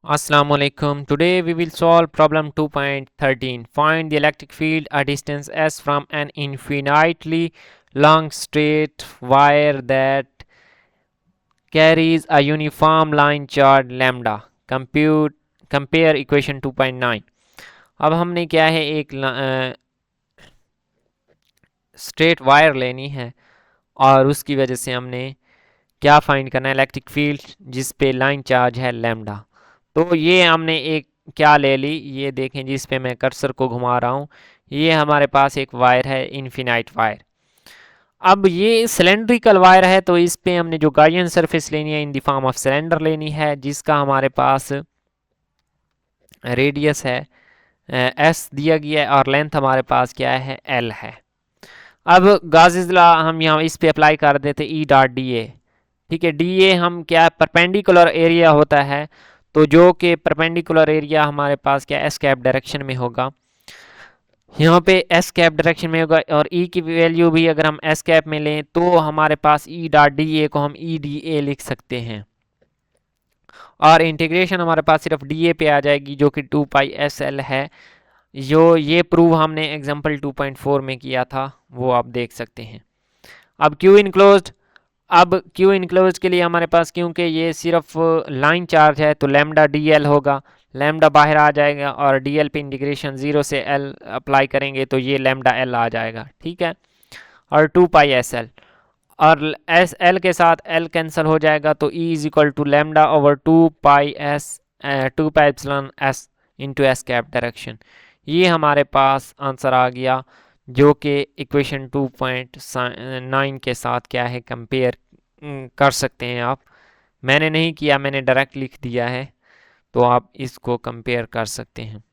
Assalamualaikum. Today we will solve problem 2.13. Find the electric field a distance s from an infinitely long straight wire that carries a uniform line charge lambda. Compare equation 2.9. अब हमने क्या है एक straight wire लेनी है और उसकी वजह से हमने क्या फाइंड करना है इलेक्ट्रिक फील्ड जिस पे लाइन चार्ज है लैम्डा। तो ये हमने एक क्या ले ली, ये देखें जिस पे मैं कर्सर को घुमा रहा हूँ, ये हमारे पास एक वायर है इन्फिनाइट वायर। अब ये सिलेंड्रिकल वायर है तो इस पे हमने जो गाइडियन सरफेस लेनी है in the form of cylinder लेनी है जिसका हमारे पास रेडियस है एस दिया गया है और लेंथ हमारे पास क्या है एल है। अब गाउस लॉ हम यहाँ इस पे अप्लाई कर देते ई डॉट डी ए। ठीक है, डी ए हम क्या परपेंडिकुलर एरिया होता है तो जो कि परपेंडिकुलर एरिया हमारे पास क्या एस कैप डायरेक्शन में होगा, यहाँ पे एस कैप डायरेक्शन में होगा और ई की वैल्यू भी अगर हम एस कैप में लें तो हमारे पास ई डॉट डी ए को हम ई डी ए लिख सकते हैं और इंटीग्रेशन हमारे पास सिर्फ डी ए पे आ जाएगी जो कि 2 पाई एस एल है। जो ये प्रूव हमने एग्जाम्पल 2.4 में किया था वो आप देख सकते हैं। अब क्यू इनक्लोज्ड, अब क्यू इनक्लोज के लिए हमारे पास क्योंकि ये सिर्फ लाइन चार्ज है तो लैम्डा डी एल होगा, लैम्डा बाहर आ जाएगा और डी एल पे इंटीग्रेशन 0 से एल अप्लाई करेंगे तो ये लैम्डा एल आ जाएगा। ठीक है, और 2 पाई एस एल और एस एल के साथ एल कैंसिल हो जाएगा तो E is equal to lambda over 2 pi epsilon S into S cap direction. ये हमारे पास आंसर आ गया जो कि इक्वेशन 2.9 के साथ क्या है कंपेयर कर सकते हैं आप। मैंने नहीं किया, मैंने डायरेक्ट लिख दिया है तो आप इसको कंपेयर कर सकते हैं।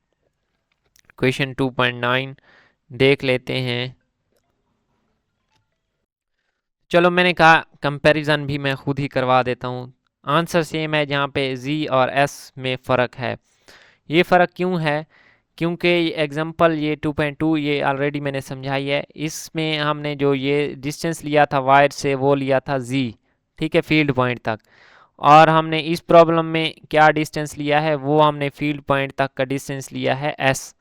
क्वेश्चन 2.9 देख लेते हैं। चलो मैंने कहा कंपैरिजन भी मैं खुद ही करवा देता हूँ। आंसर सेम है जहाँ पे जी और एस में फ़र्क है। ये फ़र्क क्यों है? क्योंकि एग्जांपल ये 2.2 ये ऑलरेडी मैंने समझाई है। इसमें हमने जो ये डिस्टेंस लिया था वायर से वो लिया था जी, ठीक है, फील्ड पॉइंट तक, और हमने इस प्रॉब्लम में क्या डिस्टेंस लिया है वो हमने फील्ड पॉइंट तक का डिस्टेंस लिया है एस।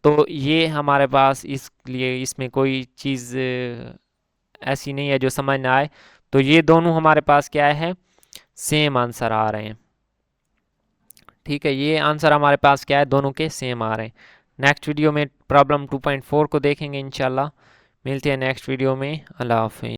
तो ये हमारे पास इसलिए इसमें कोई चीज़ ऐसी नहीं है जो समझ ना आए। तो ये दोनों हमारे पास क्या है, सेम आंसर आ रहे हैं। ठीक है, ये आंसर हमारे पास क्या है, दोनों के सेम आ रहे हैं। नेक्स्ट वीडियो में प्रॉब्लम 2.4 को देखेंगे इंशाल्लाह। मिलते हैं नेक्स्ट वीडियो में। अल्लाह हाफिज़।